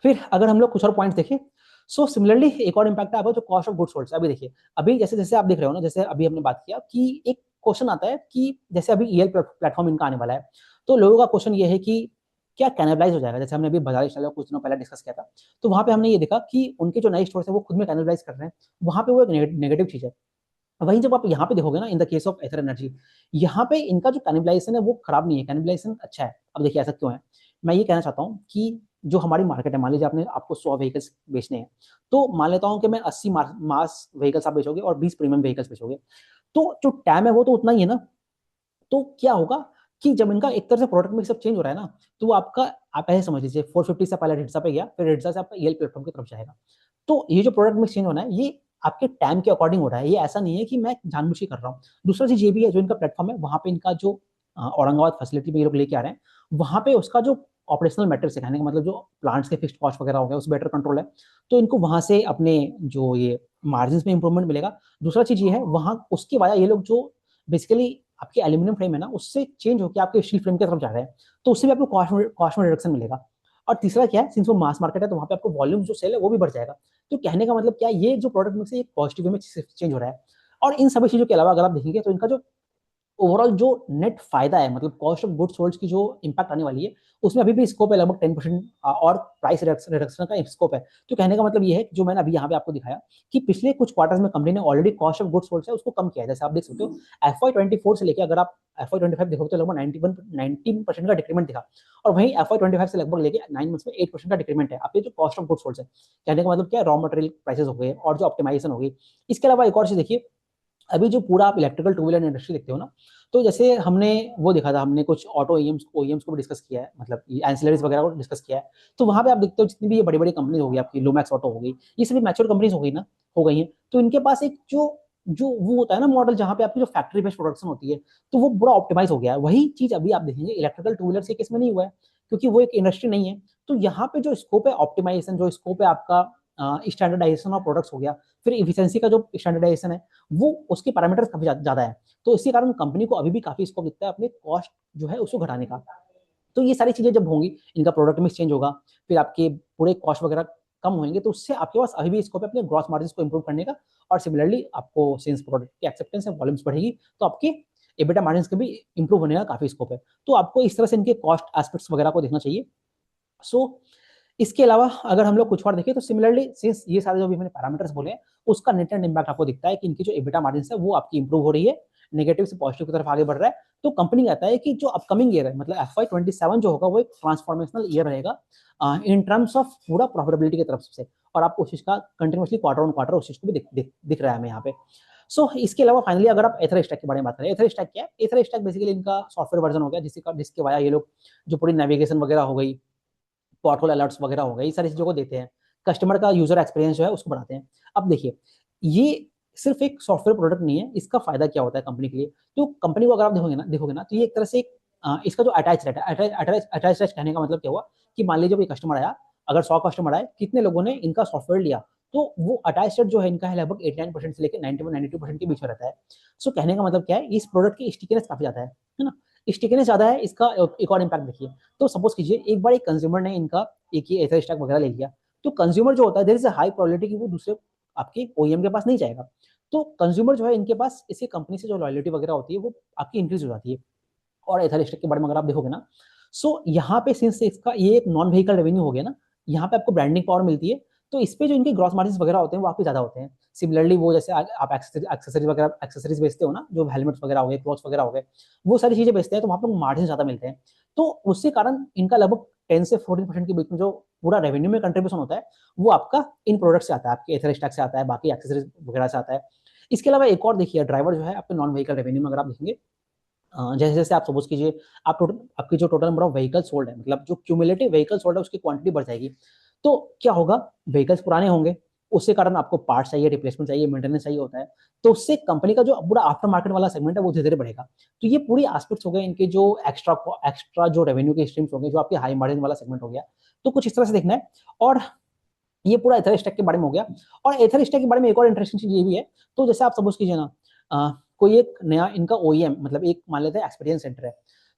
फिर अगर हम लोग कुछ और पॉइंट्स देखें, सो सिमिलरली एक और इम्पैक्ट है आपका जो कॉस्ट ऑफ गुड्स सोल्ड। अभी देखिए, अभी जैसे जैसे आप देख रहे हो ना, जैसे अभी हमने बात किया कि एक क्वेश्चन आता है कि जैसे अभी ईएल प्लेटफॉर्म इनका आने वाला है, तो लोगों का क्वेश्चन ये है कि क्या कैनबलाइज हो जाएगा। जैसे हमने अभी बजाज स्टाइल कुछ दिनों पहले डिस्कस किया था, तो वहां पे हमने ये देखा कि उनके जो नए स्टोर्स है वो खुद में कैनबलाइज कर रहे हैं, वहां पे वो एक नेगेटिव चीज है। वहीं जब आप यहाँ पे देखोगे ना, in the case of Ather Energy, यहाँ पे इनका जो कैनिबलाइजेशन है वो खराब नहीं है, कैनिबलाइजेशन अच्छा है। अब देखिए ऐसा क्यों है, मैं ये कहना चाहता हूँ कि जो हमारी मार्केट है, मान लीजिए आपने आपको 100 व्हीकल्स बेचने हैं, तो मान लेता हूँ कि मैं 80 मास व्हीकल्स आप बेचोगे और 20 प्रीमियम व्हीकल्स बेचोगे, तो जो टाइम है वो तो उतना ही है ना। तो क्या होगा कि जब इनका एक तरह से प्रोडक्ट में सब चेंज हो रहा है ना, तो वो आपका, आप ऐसे समझ लीजिए 450 से पहले रिट्जा पे गया, फिर रिट्जा से आपका ईएल प्लेटफॉर्म की तरफ जाएगा। तो ये जो प्रोडक्ट मिक्स चेंज होना है, ये आपके टाइम के अकॉर्डिंग हो रहा है, ये ऐसा नहीं है कि मैं जानबूझ के कर रहा हूँ। दूसरा चीज ये भी है, जो इनका प्लेटफॉर्म है वहां पे इनका जो औरंगाबाद फैसिलिटी में ये लोग लेके आ रहे हैं, वहां पे उसका जो ऑपरेशनल मैट्रिक्स है, कहने का मतलब जो प्लांट्स के फिक्स्ड कॉस्ट वगैरह हो गया, उस बेटर कंट्रोल है। तो इनको वहां से अपने जो ये मार्जिन में इंप्रूवमेंट मिलेगा। दूसरा चीज ये है, वहां उसके वजह ये लोग जो बेसिकली आपके एल्यूमिनियम फ्रेम है ना, उससे चेंज होकर आपके स्टील फ्रेम की तरफ जा रहे हैं, तो उससे भी आपको कॉस्ट में रिडक्शन मिलेगा। और तीसरा क्या है, सिंस वो मास मार्केट है, तो वहां पे आपको वॉल्यूम जो सेल है वो भी बढ़ जाएगा। तो कहने का मतलब क्या है, ये जो प्रोडक्ट मिक्स है ये पॉजिटिव वे में चेंज हो रहा है। और इन सभी चीजों के अलावा अगर आप देखेंगे, तो इनका जो ओवरऑल जो नेट फायदा है, मतलब कॉस्ट ऑफ गुड्स सोल्ड की जो इंपैक्ट आने वाली है, उसमें अभी भी स्कोप है लगभग 10% और प्राइस रिडक्शन का स्कोप है। तो कहने का मतलब ये है, जो मैंने अभी यहाँ पे आपको दिखाया कि पिछले कुछ क्वार्टर्स में कंपनी ने already cost of goods sold है उसको कम किया है। जैसे आप देख सकते हो, FY24 से लेकर अगर आप FY25 देखोगे, तो लगभग 19% का डिक्रीमेंट दिखा, और वहीं FY25 से लगभग लेके 9 मंथ्स में 8% का डिक्रीमेंट है। आप ये जो कॉस्ट ऑफ गुड्स सोल्ड है, कहने का मतलब क्या है, रॉ मटेरियल प्राइसेस हो गए और जो ऑप्टिमाइजेशन होगी। इसके अलावा एक और चीज देखिए, अभी जो पूरा आप इलेक्ट्रिकल टू व्हीलर इंडस्ट्री देखते हो ना, तो जैसे हमने वो देखा था, हमने कुछ ऑटो ओईएम्स को भी डिस्कस किया है, मतलब एंसिलरीज वगैरह को डिस्कस किया है। तो वहां पे आप देखते हो जितनी भी ये बड़ी बड़ी कंपनी होगी, आपकी लुमैक्स ऑटो हो गई, ये सभी मैच्योर कंपनीज हो गई ना, हो गई हैं। तो इनके पास एक जो जो वो होता है ना मॉडल, जहाँ पे आपकी जो फैक्ट्री बेस्ड प्रोडक्शन होती है, तो वो पूरा ऑप्टिमाइज हो गया है। वही चीज अभी आप देखेंगे इलेक्ट्रिकल टू व्हीलर के केस में नहीं हुआ है, क्योंकि वो एक इंडस्ट्री नहीं है। तो यहाँ पे जो स्कोप है ऑप्टिमाइजेशन, जो स्कोप है आपका स्टैंडर्डाइजेशन ऑफ प्रोडक्ट्स हो गया, फिर इफिशिएंसी का जो स्टैंडर्डाइजेशन है, वो उसके पैरामीटर्स काफी ज्यादा है। तो इसी कारण कंपनी को अभी भी काफी स्कोप दिखता है अपने कॉस्ट जो है उसको घटाने का। तो ये सारी चीजें जब होंगी, इनका प्रोडक्ट मिक्स चेंज होगा, फिर आपके पूरे कॉस्ट वगैरह कम होंगे, तो उससे आपके पास अभी भी स्कोप है अपने ग्रॉस मार्जिन को इंप्रूव करने का। और सिमिलरली आपको सिंस प्रोडक्ट की एक्सेप्टेंस है, वॉल्यूम्स बढ़ेगी, तो आपके एबिटा मार्जिन के भी इंप्रूव होने का काफी स्कोप है। तो आपको इस तरह से इनके कॉस्ट एस्पेक्ट्स वगैरह को देखना चाहिए। सो इसके अलावा अगर हम लोग कुछ और देखें, तो सिमिलरली सिंस ये सारे जो भी मैंने पैरामीटर्स बोले हैं, उसका नेट एंड इम्पैक्ट आपको दिखता है कि इनकी जो एबिटा मार्जिन है वो आपकी इंप्रूव हो रही है, नेगेटिव से पॉजिटिव की तरफ आगे बढ़ रहा है। तो कंपनी कहता है कि जो अपकमिंग ईयर है, मतलब FY27 जो होगा, वो एक ट्रांसफॉर्मेशनल ईयर रहेगा इन टर्म्स ऑफ पूरा प्रॉफिटेबिलिटी की तरफ से। और आपको उस चीज का कंटिन्यूसली क्वार्टर ऑन क्वार्टर उस चीज को भी दिख रहा है हमें यहाँ पे। सो इसके अलावा फाइनली अगर आप एथर स्टैक के बारे में बात करें, एथर स्टैक क्या है, एथर स्टैक बेसिकली इनका सॉफ्टवेयर वर्जन हो गया, जिसके वजह ये लोग जो पूरी नेविगेशन वगैरह हो गई, पोर्टल अलर्ट्स वगैरह हो गए, ये सारी चीजों को देते हैं, कस्टमर का यूजर एक्सपीरियंस जो है उसको बढ़ाते हैं। अब देखिए, ये सिर्फ एक सॉफ्टवेयर प्रोडक्ट नहीं है, इसका फायदा क्या होता है कंपनी के लिए। तो कंपनी को अगर आप देखोगे ना, तो ये एक तरह से इसका जो अटैच रेट है, अटैच रेट कहने का मतलब क्या हुआ कि मान लीजिए कोई कस्टमर आया, अगर 100 कस्टमर आए, कितने लोगों ने इनका सॉफ्टवेयर लिया, तो वो अटैच रेट जो है इनका है लगभग 89% से लेकर 91-92% के बीच में रहता है। सो कहने का मतलब क्या है, इस प्रोडक्ट की स्टिकीनेस काफी ज्यादा है ना। स्टिकनेस ज्यादा है, इसका एक और इम्पैक्ट देखिए। तो सपोज कीजिए एक बार एक कंज्यूमर ने इनका एक ये एथर स्टॉक वगैरह ले लिया, तो कंज्यूमर जो होता है there is a high probability कि वो दूसरे आपके ओईएम के पास नहीं जाएगा। तो कंज्यूमर जो है इनके पास इसी कंपनी से जो लॉयल्टी वगैरह होती है वो आपकी इंक्रीज हो जाती है। और एथर स्टॉक के बारे में अगर आप देखोगे ना, सो यहाँ पे सिंस इसका ये एक नॉन व्हीकल रेवेन्यू हो गया ना, यहाँ पे आपको ब्रांडिंग पावर मिलती है, तो इस पे जो इनके ग्रॉस मार्जिन वगैरह होते हैं वो आपके ज्यादा होते हैं। सिमिलरली वो जैसे आप एक्सेसरीज वगैरह एक्सेसरीज बेचते हो ना, जो हेलमेट्स वगैरह हो गए, क्लॉथ्स वगैरह हो गए, वो सारी चीजें बेचते हैं, तो वहाँ पे मार्जिन ज्यादा मिलते हैं। तो उसके कारण इनका लगभग 10 से 14% के बीच में जो पूरा रेवेन्यू में कंट्रीब्यूशन होता है वो आपका इन प्रोडक्ट से आता है, आपके एथर स्टॉक से आता है, बाकी एक्सेसरीज वगैरह से आता है। इसके अलावा एक और देखिए ड्राइवर जो है आपके नॉन व्हीकल रेवेन्यू में अगर आप देखेंगे, जैसे जैसे आप सपोज कीजिए आप टोटल आपकी जो total number of vehicle sold है, मतलब जो क्यूमुलेटिव व्हीकल सोल्ड है उसकी क्वांटिटी बढ़ जाएगी। तो क्या होगा, व्हीकल्स पुराने होंगे, उसके कारण आपको पार्ट्स चाहिए, रिप्लेसमेंट चाहिए, मेंटेनेंस चाहिए होता है, तो उससे कंपनी का जो पूरा आफ्टर मार्केट वाला सेगमेंट है वो धीरे धीरे बढ़ेगा। तो ये पूरी एस्पेक्ट्स हो गए इनके जो एक्स्ट्रा एक्स्ट्रा जो रेवेन्यू के स्ट्रीम्स हो गए, जो आपके हाई मार्जिन वाला सेगमेंट हो गया। तो कुछ इस तरह से देखना है। और ये पूरा एथर स्टैक के बारे में हो गया। और एथर स्टैक के बारे में एक और इंटरेस्टिंग चीज ये भी है, तो जैसे आप सपोज कीजिए ना, कोई एक नया इनका ओईएम, मतलब एक मान लेते हैं एक्सपीरियंस सेंटर है,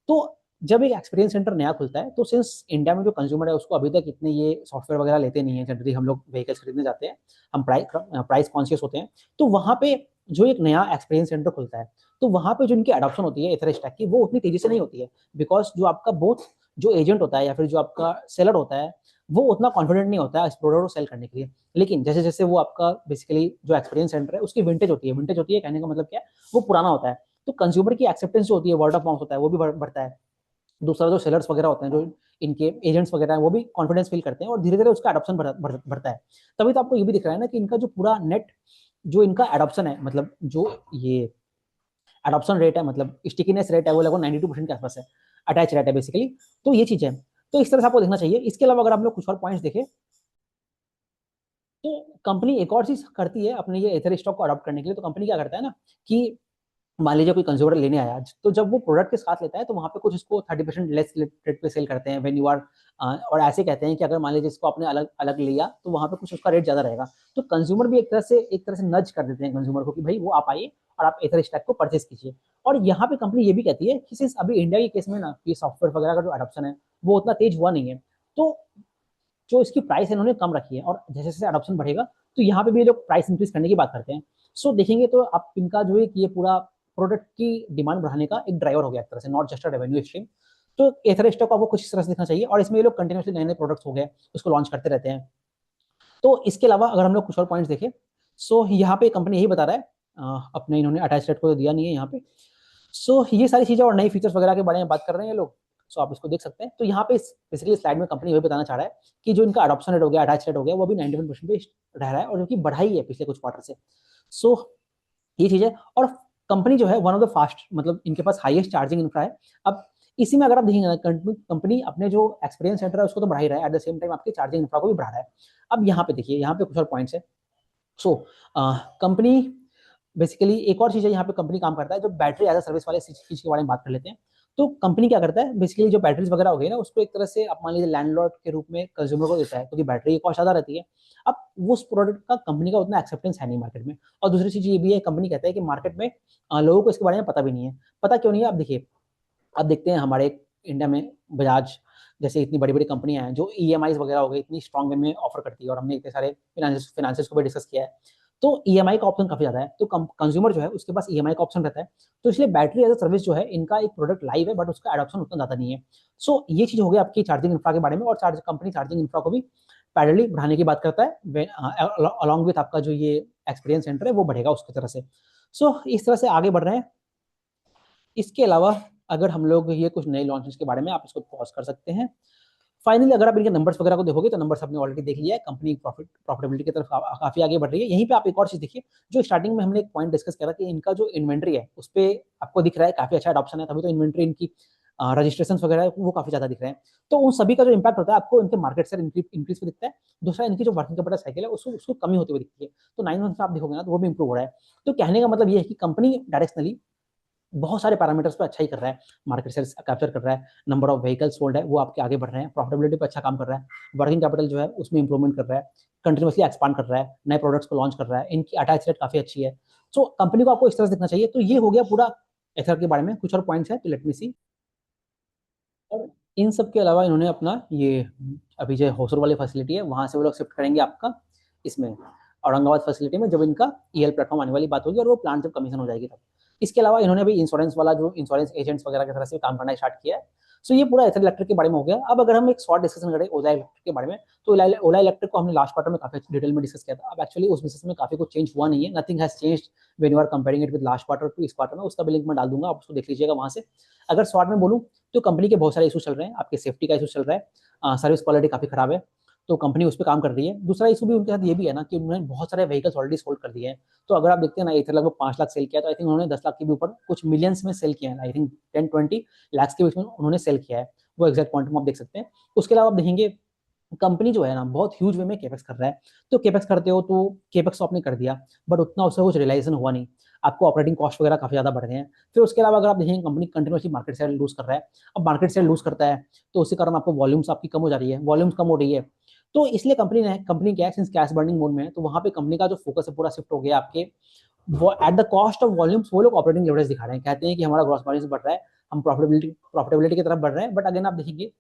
तो जब एक एक्सपीरियंस सेंटर नया खुलता है, तो सिंस इंडिया में जो कंज्यूमर है उसको अभी तक इतने ये सॉफ्टवेयर वगैरह लेते नहीं है, जनरली हम लोग व्हीकल्स खरीदने जाते हैं, हम प्राइस कॉन्शियस होते हैं। तो वहाँ पे जो एक नया एक्सपीरियंस सेंटर खुलता है, तो वहाँ पे जो इनकी अडॉप्शन होती है एथर स्टैक की, वो उतनी तेजी से नहीं होती है, बिकॉज जो आपका बोथ जो एजेंट होता है या फिर जो आपका सेलर होता है, वो उतना कॉन्फिडेंट नहीं होता है इस प्रोडक्ट को सेल करने के लिए। लेकिन जैसे जैसे वो आपका बेसिकली जो एक्सपीरियंस सेंटर है उसकी विंटेज होती है कहने का मतलब क्या है, वो पुराना होता है, तो कंज्यूमर की एक्सेप्टेंस जो होती है, वर्ड ऑफ माउथ होता है, वो भी बढ़ता है। दूसरा जो सेलर्स वगैरह होते हैं, जो इनके एजेंट्स वगैरह हैं, वो भी कॉन्फिडेंस फील करते हैं और धीरे धीरे उसका एडॉप्शन बढ़ता है। तभी तो आपको ये भी दिख रहा है ना कि इनका जो पूरा नेट जो इनका एडॉप्शन है, मतलब जो ये एडॉप्शन रेट है, मतलब स्टिकीनेस रेट है, वो लगभग 92% के आसपास है, अटैच रेट है बेसिकली। तो ये चीज है, तो इस तरह से आपको देखना चाहिए। इसके अलावा अगर आप लोग कुछ और पॉइंट्स देखें, तो कंपनी एक और चीज करती है अपने ये एथर स्टॉक को अडॉप्ट करने के लिए। तो कंपनी क्या करता है ना कि मान लीजिए कोई कंज्यूमर लेने आया, तो जब वो प्रोडक्ट के साथ लेता है तो वहाँ पे कुछ इसको 30% लेस रेट पे सेल करते हैं व्हेन यू आर, और ऐसे कहते हैं कि अगर मान लीजिए इसको आपने अलग अलग लिया तो वहाँ पे कुछ उसका रेट ज्यादा रहेगा। तो कंज्यूमर भी एक तरह से नज कर देते हैं कंज्यूमर को कि भाई वो आप आइए और आप एथर स्टैक को परचेस कीजिए। और यहाँ पे कंपनी ये भी कहती है कि सिंस अभी इंडिया के केस में ना ये सॉफ्टवेयर वगैरह का जो एडॉप्शन है वो उतना तेज हुआ नहीं है, तो जो इसकी प्राइस है इन्होंने कम रखी है, और जैसे जैसे अडॉप्शन बढ़ेगा तो यहाँ पे भी ये लोग प्राइस इंक्रीज करने की बात करते हैं। सो देखेंगे तो आप इनका जो है कि ये पूरा प्रोडक्ट की डिमांड बढ़ाने का एक ड्राइवर हो गया एक तरह से, not just a revenue stream. तो एथर स्टॉक को आपको कुछ इस तरह से देखना चाहिए, और इसमें ये लोग कंटिन्यूसली नए नए प्रोडक्ट्स हो गए उसको लॉन्च करते रहते हैं। तो इसके अलावा अगर हम लोग कुछ और पॉइंट्स देखें, सो यहाँ पे कंपनी यही बता रहा है, अपने इन्होंने अटैच रेट को दिया नहीं है यहाँ पे। सो ये सारी चीजें और नई फीचर्स वगैरह के बारे में बात कर रहे हैं ये लोग। सो आप इसको देख सकते हैं। तो यहाँ पे बेसिकली स्लाइड में कंपनी यही बताना चाह रहा है कि जो इनका अडॉप्शन रेट हो गया, अटैच रेट हो गया, वो भी 91% पे रह रहा है, और जो कि बढ़ाई है पिछले कुछ क्वार्टर से। सो ये चीज है। और कंपनी जो है वन ऑफ द फास्ट, मतलब इनके पास हाईएस्ट चार्जिंग इंफ्रा है। अब इसी में अगर आप देखेंगे कंपनी अपने जो एक्सपीरियंस सेंटर है उसको तो बढ़ा ही रहा है, एट द सेम टाइम आपकी चार्जिंग इंफ्रा को भी बढ़ा रहा है। अब यहाँ पे देखिए, यहाँ पे कुछ और पॉइंट्स है। सो कंपनी बेसिकली एक और चीज है यहाँ पे कंपनी काम करता है, जो बैटरी एज अ सर्विस वाले चीज के बारे में बात कर लेते हैं। तो कंपनी क्या करता है, बेसिकली जो बैटरीज वगैरह हो गई ना, उसको एक तरह से आप मान लीजिए लैंडलॉर्ड के रूप में कंज्यूमर को देता है, क्योंकि बैटरी की कॉस्ट ज्यादा रहती है। अब उस प्रोडक्ट का कंपनी का उतना एक्सेप्टेंस है नहीं मार्केट में। और दूसरी चीज ये भी है, कंपनी कहता है कि मार्केट में लोगों को इसके बारे में पता भी नहीं है। पता क्यों नहीं है, आप देखिए, अब देखते हैं हमारे इंडिया में बजाज जैसे इतनी बड़ी बड़ी कंपनियां हैं जो ईएमआई वगैरह हो गई इतनी स्ट्रॉन्ग वे में ऑफर करती है, और हमने इतने सारे फिनांसेस को भी डिस्कस किया है। तो ईएमआई का ऑप्शन काफी ज्यादा है, तो कंज्यूमर जो है उसके पास ईएमआई का ऑप्शन रहता है। तो इसलिए बैटरी एज अ सर्विस जो है, इनका एक प्रोडक्ट लाइव है बट उसका एडॉप्शन उतना ज्यादा नहीं है। सो ये चीज हो गई आपकी चार्जिंग इंफ्रा के बारे में। और कंपनी चार्जिंग इंफ्रा को भी पैरेलली बढ़ाने की बात करता है, अलॉन्ग विथ आपका जो ये एक्सपीरियंस सेंटर है वो बढ़ेगा उसकी तरह से। सो इस तरह से आगे बढ़ रहे हैं। इसके अलावा अगर हम लोग ये कुछ नए लॉन्चेस के बारे में, आप इसको पॉज कर सकते हैं। फाइनली अगर आप इनके नंबर्स वगैरह को देखोगे तो नंबर्स आपने ऑलरेडी देख लिया है, कंपनी प्रॉफिटेबिलिटी की तरफ काफी आगे बढ़ रही है। यहीं पे आप एक और चीज देखिए, जो स्टार्टिंग में हमने एक पॉइंट डिस्कस किया था कि इनका जो इन्वेंट्री है उस पर आपको दिख रहा है काफी अच्छा अडॉप्शन है, तभी तो इन्वेंट्री इनकी रजिस्ट्रेशन वगैरह वो काफी ज्यादा दिख रहे हैं। तो उन सभी का जो इम्पैक्ट होता है आपको इनके मार्केट शेयर इंक्रीज पे दिखता है। दूसरा, इनकी जो वर्किंग कैपिटल साइकिल है उसको उसको कमी होती हुई दिखती है। तो 9 मंथ में आप देखोगे ना तो वो भी इंप्रूव हो रहा है। तो कहने का मतलब ये है कि कंपनी डायरेक्शनली बहुत सारे पैरामीटर्स पे अच्छा ही कर रहा है, मार्केट शेयर कैप्चर कर रहा है, नंबर ऑफ व्हीकल्स सोल्ड है वो आपके आगे बढ़ रहे हैं, प्रॉफिटेबिलिटी पे अच्छा काम कर रहा है, वर्किंग कैपिटल जो है उसमें इंप्रूवमेंट कर रहा है, कंटिन्यूसली एक्सपांड कर रहा है, नए प्रोडक्ट्स को लॉन्च कर रहा है, इनकी अटैच रेट काफी अच्छी है। सो कंपनी को आपको इस तरह से देखना चाहिए। तो ये हो गया पूरा एथर के बारे में। कुछ और पॉइंट्स है तो लेट मी सी। और इन सब के अलावा इन्होंने अपना ये अभी जो होसर वाली फैसिलिटी है वहां से वो लोग शिफ्ट करेंगे आपका इसमें औरंगाबाद फैसिलिटी में, जब इनका ईएल प्लेटफॉर्म आने वाली बात होगी और वो प्लांट जब कमीशन हो जाएगी तब। इसके अलावा इन्होंने अभी इंश्योरेंस वाला जो इंश्योरेंस एजेंट्स वगैरह की तरह से काम करना स्टार्ट किया है। सो ये पूरा एथर इलेक्ट्रिक के बारे में हो गया। अब अगर हम एक शॉर्ट डिस्कशन करें ओला इलेक्ट्रिक के बारे में, तो ओला इलेक्ट्रिक को हमने लास्ट क्वार्टर में काफी डिटेल में डिस्कस किया था। अब एक्चुअली उस बिजनेस में काफी कुछ चेंज हुआ नहीं है, nothing has changed when you are comparing it with last quarter to इस क्वार्टर में। उसका भी लिंक मैं डाल दूंगा, आप उसको देख लीजिएगा वहां से। अगर शॉर्ट में बोलूं तो कंपनी के बहुत सारे इशू चल रहे हैं, आपके सेफ्टी का इशू चल रहा है, सर्विस क्वालिटी काफी खराब है, तो कंपनी उस पर काम कर रही है। दूसरा इशू भी उनके साथ ये भी है ना कि उन्होंने बहुत सारे व्हीकल्स ऑलरेडी सोल्ड कर दिए हैं। तो अगर आप देखते हैं ना, एथर लगभग 5 लाख सेल किया, तो आई थिंक उन्होंने 10 लाख के भी ऊपर कुछ मिलियंस में सेल किया है। आई थिंक 10-20 लाख के बीच में उन्होंने सेल किया है, वो एग्जैक्ट पॉइंट आप देख सकते हैं। उसके अलावा आप देखेंगे कंपनी जो है ना बहुत ह्यूज वे में केपेक्स कर रहा है। तो केपेक्स करते हो तो केपेक्स तो आपने कर दिया, बट उतना उससे कुछ रियलाइजेशन हुआ नहीं, आपको ऑपरेटिंग कॉस्ट वगैरह काफी ज्यादा बढ़ गए हैं। फिर उसके अलावा अगर आप देखेंगे company continuously market share lose कर रहा है। अब मार्केट शेयर लूज करता है तो उसके कारण आपको वॉल्यूम्स आपकी कम हो जा रही है, वॉल्यूम्स कम हो रही है। तो इसलिए कंपनी क्या है, सिंस कैश बर्निंग मोड में है, तो वहां पे कंपनी का जो फोकस है पूरा शिफ्ट हो गया आपके वो at the cost of volumes. वो लोग ऑपरेटिंग लेवरेज दिखा रहे हैं, कहते हैं कि हमारा ग्रॉस मार्जिन बढ़ रहा है, हम प्रॉफिटेबिलिटी की तरफ बढ़ रहे हैं, बट अगेन आप देखेंगे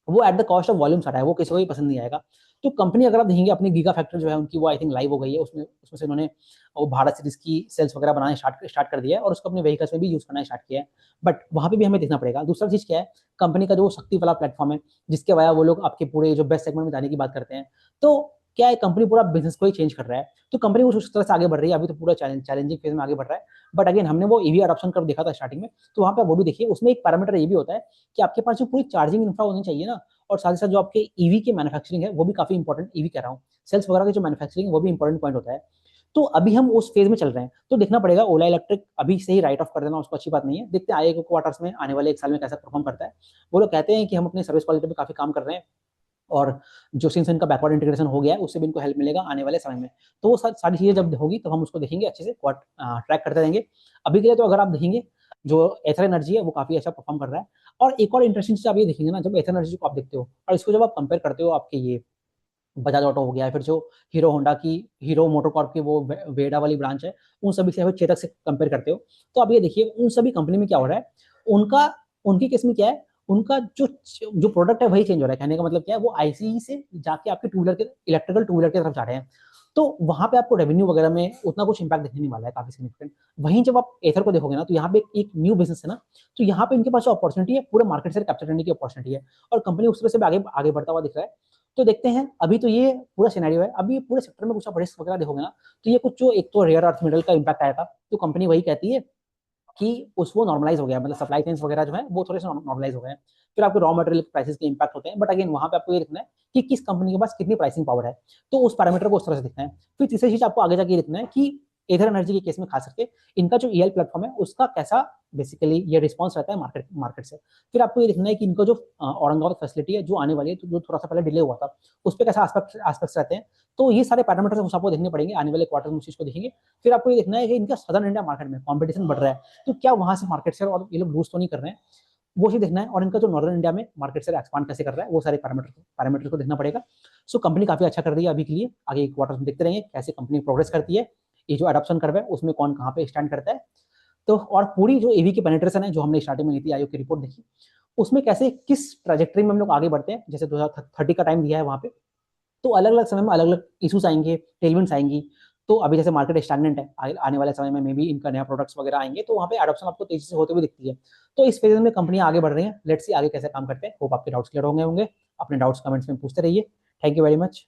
वो at the cost of volume आ रहा है, वो किसी को भी पसंद नहीं आएगा। तो कंपनी अगर आप देखेंगे अपनी गीगा फैक्ट्री जो है उनकी, वो आई थिंक लाइव हो गई है, उसमें उसमें से उन्होंने वो भारत सीरीज की सेल्स वगैरह बनाना स्टार्ट कर दिया है और उसको अपने व्हीकल्स में भी यूज करना स्टार्ट किया है। बट वहां पे भी हमें देखना पड़ेगा। दूसरा चीज क्या है, कंपनी का जो शक्ति वाला प्लेटफॉर्म है जिसके वजह वो लोग आपके पूरे जो बेस्ट सेगमेंट में जाने की बात करते हैं, तो क्या है कंपनी पूरा बिजनेस को ही चेंज कर रहा है। तो कंपनी उस तरह से आगे बढ़ रही है, अभी तो पूरा चैलेंजिंग फेज में आगे बढ़ रहा है। बट अगेन हमने वो ईवी अडॉप्शन कर्व देखा था स्टार्टिंग में, तो वहां पे वो भी देखिए, उसमें एक पैरामीटर ये भी होता है कि आपके पास जो पूरी चार्जिंग इंफ्रा होनी चाहिए ना, और साथ ही साथ जो आपके ईवी के मैन्युफैक्चरिंग है वो भी काफी इंपॉर्टेंट, ईवी कह रहा हूँ, सेल्स वगैरह की जो मैन्युफैक्चरिंग है वो भी इंपॉर्टेंट पॉइंट होता है। तो अभी हम उस फेज में चल रहे हैं, तो देखना पड़ेगा। ओला इलेक्ट्रिक अभी से ही राइट ऑफ कर देना उसको अच्छी बात नहीं है, देखते हैं आगे क्वार्टर्स में, आने वाले 1 साल में कैसा परफॉर्म करता है। वो लोग कहते हैं कि हम अपने सर्विस क्वालिटी पे काफी काम कर रहे हैं, और जो सिंस इनका बैकवर्ड इंटीग्रेशन हो गया है उससे भी इनको हेल्प मिलेगा आने वाले समय में। तो वो सारी चीजें जब होगी तो हम उसको देखेंगे, अच्छे से ट्रैक करते रहेंगे। अभी के लिए तो अगर आप देखेंगे जो एथर एनर्जी है वो काफी अच्छा परफॉर्म कर रहा है। और एक और इंटरेस्टिंग चीज आप ये देखेंगे ना, जब एथर एनर्जी को आप देखते हो और इसको जब आप कंपेयर करते हो आपके ये बजाज ऑटो हो गया, फिर जो हीरो होंडा की, हीरो मोटोकॉर्प की वो वेडा वाली ब्रांच है, उन सभी से चेतक से कंपेयर करते हो, तो आप ये देखिए उन सभी कंपनी में क्या हो रहा है। उनका उनकी केस में क्या है, उनका जो जो प्रोडक्ट है वही चेंज हो रहा है। कहने का मतलब क्या है, वो आईसी से जाके आपके टू व्हीलर के इलेक्ट्रिकल टू व्हीलर की तरफ जा रहे हैं। तो वहां पे आपको रेवेन्यू वगैरह में उतना कुछ इंपैक्ट देखने नहीं वाला है, काफी सिग्निफिकेंट। वहीं जब आप एथर को देखोगे ना, तो यहाँ पे एक न्यू बिजनेस है ना, तो यहाँ पे इनके पास जो अपॉर्चुनिटी है पूरे मार्केट से कैप्चर करने की अपॉर्चुनिटी है, और कंपनी उस तरह से आगे आगे बढ़ता हुआ दिख रहा है। तो देखते हैं, अभी तो ये पूरा सिनेरियो है। अभी पूरे सेक्टर में कुछ आप रिस्क वगैरह देखोगे ना, तो ये कुछ जो एक तो रेयर अर्थ मेटल का इंपैक्ट आया था, तो कंपनी वही कहती है कि उस वो नॉर्मलाइज हो गया, मतलब सप्लाई चेन्स वगैरह जो है वो थोड़े से नॉर्मलाइज हो गए हैं। फिर आपके रॉ मटेरियल प्राइसेस के इंपैक्ट होते हैं, बट अगेन वहां पे आपको ये देखना है कि किस कंपनी के पास कितनी प्राइसिंग पावर है, तो उस पैरामीटर को उस तरह से देखना है। फिर तीसरी चीज आपको आगे जाके ये देखना है कि एथर एनर्जी के केस में खास करके इनका जो ईएल प्लेटफॉर्म है उसका कैसा बेसिकली ये रिस्पॉन्स रहता है मार्केट से। फिर आपको ये देखना है कि इनका जो औरंगाबाद फैसिलिटी है जो आने वाली है, तो जो थोड़ा सा पहले डिले हुआ था, उस पर कैसा एस्पेक्ट्स रहते हैं। तो ये सारे पैरामीटर्स आपको देखने पड़ेंगे आने वाले क्वार्टर में, उस चीज को देखेंगे। फिर आपको ये देखना है कि इनका सदर्न इंडिया मार्केट में कॉम्पिटिशन बढ़ रहा है, तो क्या वहां से मार्केट शेयर और ये लोग बूस्ट तो नहीं कर रहे हैं, वो चीज देखना है। और इनका जो नॉर्दर्न इंडिया में मार्केट शेयर एक्सपांड कैसे कर रहा है, वो सारे पैरामीटर को देखना पड़ेगा। सो कंपनी काफी अच्छा कर रही है अभी के लिए, आगे क्वार्टर में देखते रहेंगे कैसे कंपनी प्रोग्रेस करती है, ये जो अडॉप्शन कर्व है उसमें कौन कहाँ पे स्टैंड करता है। तो और पूरी जो एवी की पेनिट्रेशन है जो हमने स्टार्टिंग में नीति आयोग की रिपोर्ट देखी, उसमें कैसे किस ट्रेजेक्ट्री में हम लोग आगे बढ़ते हैं, जैसे 2030 का टाइम दिया है वहां पे, तो अलग अलग समय में अलग अलग इशूज आएंगे, टेलविंड्स आएंगी। तो अभी जैसे मार्केट स्टैग्नेंट है, आने वाले समय में मे बी इनका नया प्रोडक्ट्स वगैरह आएंगे, तो वहाँ पे एडॉप्शन आपको तेजी से होते हुए दिखती है। तो इस फेज में कंपनियां आगे बढ़ रही हैं, लेट्स सी आगे कैसे काम करते हैं। होप आपके डाउट्स क्लियर होंगे। अपने डाउट्स कमेंट्स में पूछते रहिए। Thank you very much.